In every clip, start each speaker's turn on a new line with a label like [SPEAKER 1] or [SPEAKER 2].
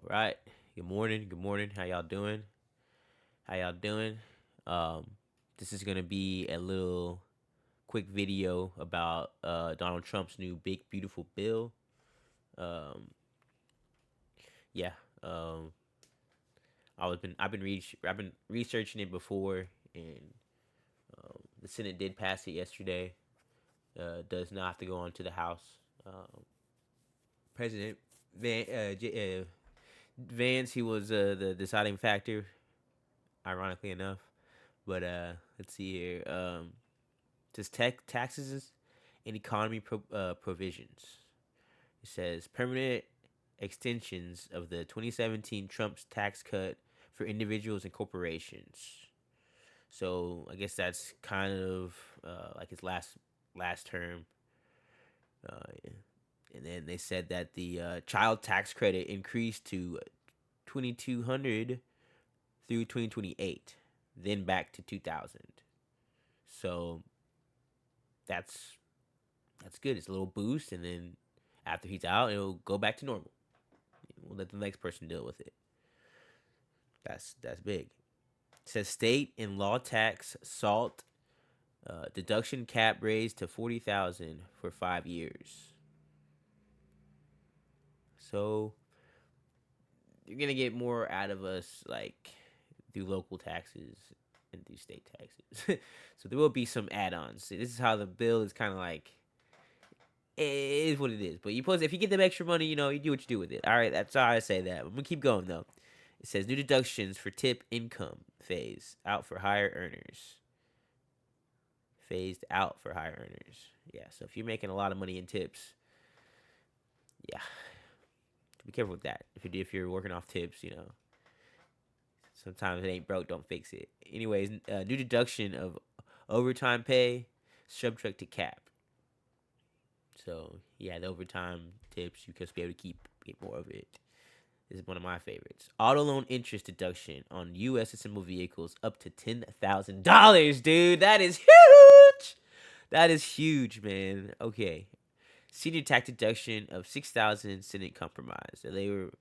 [SPEAKER 1] Right. Good morning. Good morning. How y'all doing? How y'all doing? Um, this is gonna be a little quick video about Donald Trump's new big beautiful bill. Um, yeah. Um, I've been researching it before, and the Senate did pass it yesterday. Does not have to go on to the House. President Vance, he was the deciding factor, ironically enough. But let's see here. Just taxes and economy provisions. It says permanent extensions of the 2017 Trump's tax cut for individuals and corporations. So I guess that's kind of like his last term. Uh, and then they said that the child tax credit increased to 2,200 through 2028, then back to 2,000. So that's that's good. It's a little boost, and then after he's out, it'll go back to normal. We'll let the next person deal with it. That's big. It says state and law tax salt deduction cap raised to 40,000 for 5 years. So you're gonna get more out of us like through local taxes and through state taxes. So there will be some add-ons. This is how the bill is kind of like it is what it is. But if you get them extra money, you do what you do with it. All right, that's how I say that. I'm gonna keep going though. It says new deductions for tip income phase out for higher earners. Phased out for higher earners. Yeah, so if you're making a lot of money in tips, yeah, be careful with that. If you're working off tips, sometimes it ain't broke, don't fix it. Anyways, new deduction of overtime pay subject to cap. So yeah, the overtime tips you could be able to get more of it. This is one of my favorites. Auto loan interest deduction on U.S. assembled vehicles up to $10,000, dude. That is huge. That is huge, man. Okay, senior tax deduction of 6,000 Senate compromise. So they were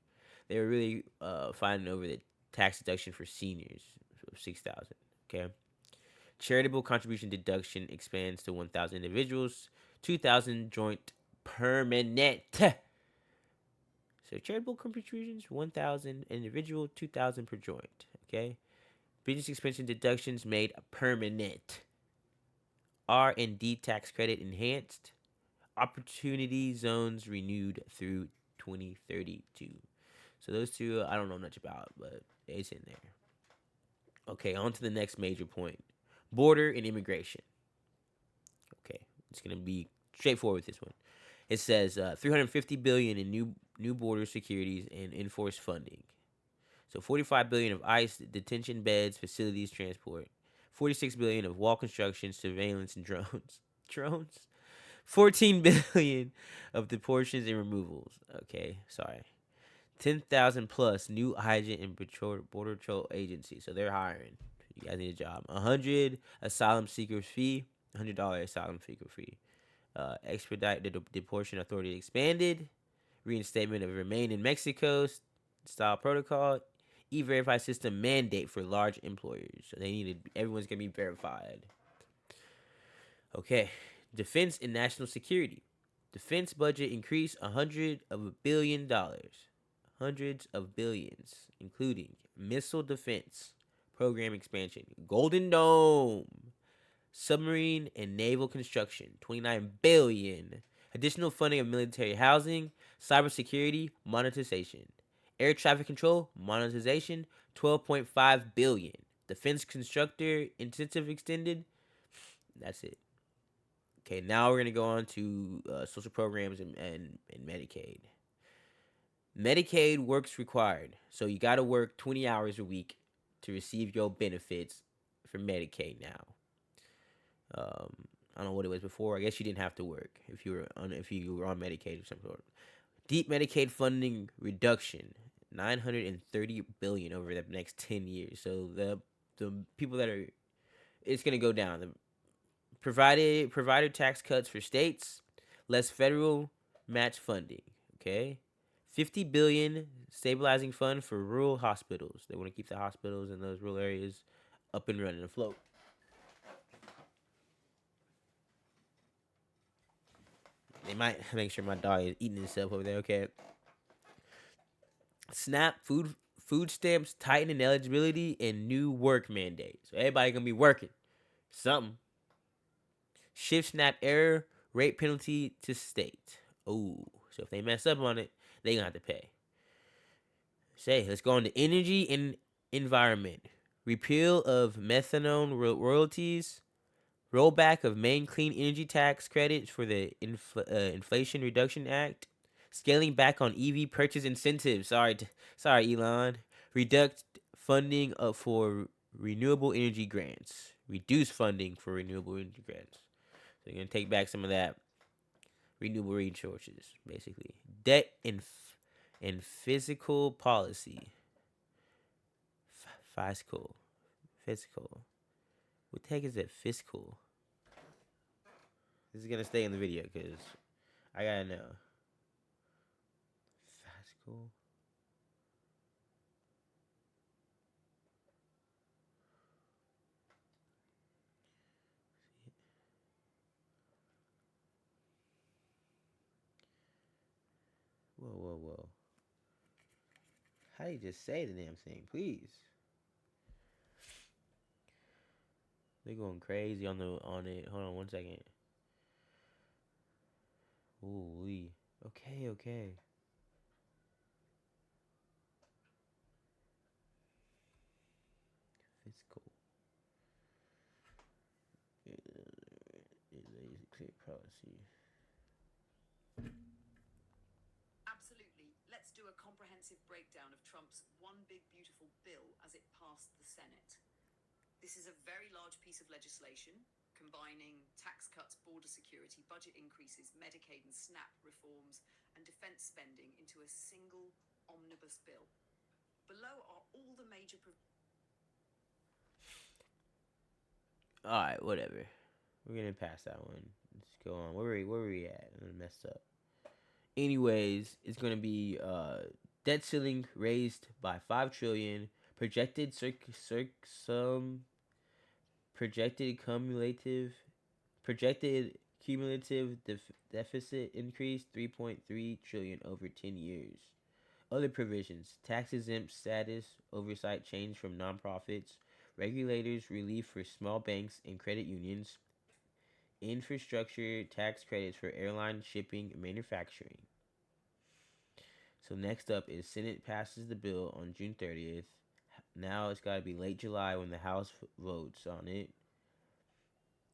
[SPEAKER 1] really fighting over the tax deduction for seniors of 6,000. Okay, charitable contribution deduction expands to 1,000 individuals, 2,000 joint permanent. So charitable contributions, 1,000 individual, 2,000 per joint. Okay. Business expansion deductions made permanent. R&D tax credit enhanced. Opportunity zones renewed through 2032. So those two, I don't know much about, but it's in there. Okay, on to the next major point: border and immigration. Okay, it's gonna be straightforward with this one. It says 350 billion in new border securities and enforced funding. So 45 billion of ICE detention beds, facilities, transport. 46 billion of wall construction, surveillance, and drones. Drones. 14 billion of deportations and removals. Okay, sorry. 10,000 plus new agent and border patrol agencies. So they're hiring. You guys need a job. 100 asylum seekers fee. $100 asylum seeker fee. Expedite the deportation authority expanded. Reinstatement of remain in Mexico style protocol. E-verify system mandate for large employers. So everyone's gonna be verified. Okay. Defense and national security. Defense budget increase $100 billion. Hundreds of billions, including missile defense program expansion, Golden Dome, submarine and naval construction, 29 billion. Additional funding of military housing, cybersecurity, monetization. Air traffic control, monetization, 12.5 billion. Defense constructor incentive extended. That's it. Okay, now we're gonna go on to social programs and Medicaid. Medicaid works required, so you got to work 20 hours a week to receive your benefits for Medicaid now. Um, I don't know what it was before. I guess you didn't have to work if you were on Medicaid of some sort. Deep Medicaid funding reduction, 930 billion over the next 10 years. So the people that are it's gonna go down. The provider tax cuts for states, less federal match funding. Okay, 50 billion stabilizing fund for rural hospitals. They want to keep the hospitals in those rural areas up and running afloat. They might make sure my dog is eating himself over there. Okay. SNAP food stamps tightening eligibility and new work mandates. So everybody gonna be working. Something. Shift SNAP error rate penalty to state. Oh, so if they mess up on it, they gonna have to pay. Say, let's go on to energy and environment. Repeal of methanol royalties. Rollback of main clean energy tax credits for the Inflation Reduction Act. Scaling back on EV purchase incentives. Sorry, Elon. Reduce funding for renewable energy grants. Reduce funding for renewable energy grants. So you're gonna take back some of that renewable resources, basically. Debt and physical policy. Fiscal. Fiscal. What the heck is that fiscal? This is gonna stay in the video because I gotta know. Fiscal. Whoa. How do you just say the damn thing, please? They're going crazy on it. Hold on 1 second. Ooh, okay. Fiscal. Clear policy.
[SPEAKER 2] Absolutely. Let's do a comprehensive breakdown of Trump's one big beautiful bill as it passed the Senate. This is a very large piece of legislation combining tax cuts, border security, budget increases, Medicaid and SNAP reforms, and defense spending into a single omnibus bill. Below are all the major
[SPEAKER 1] Alright, whatever. We're gonna pass that one. Let's go on. Where were we at? I messed up. Anyways, it's gonna be debt ceiling raised by 5 trillion. Projected projected cumulative deficit increase 3.3 trillion over 10 years. Other provisions: tax exempt status, oversight change from nonprofits, regulators relief for small banks and credit unions, infrastructure tax credits for airline shipping and manufacturing. So next up is Senate passes the bill on June 30th. Now it's got to be late July when the House votes on it.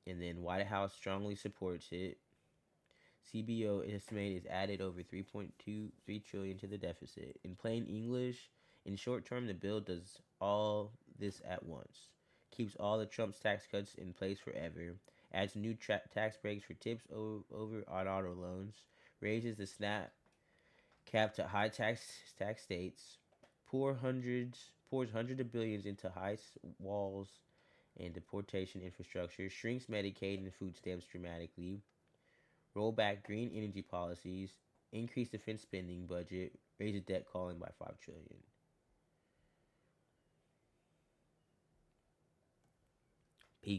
[SPEAKER 1] And then White House strongly supports it. CBO estimated is added over 3.23 trillion to the deficit. In plain English, in short term, the bill does all this at once. Keeps all the Trump's tax cuts in place forever. Adds new tax breaks for tips over on auto loans. Raises the SNAP cap to high tax states. Pours hundreds of billions into high walls and deportation infrastructure. Shrinks Medicaid and food stamps dramatically. Roll back green energy policies, increase defense spending budget, raise the debt calling by 5 trillion.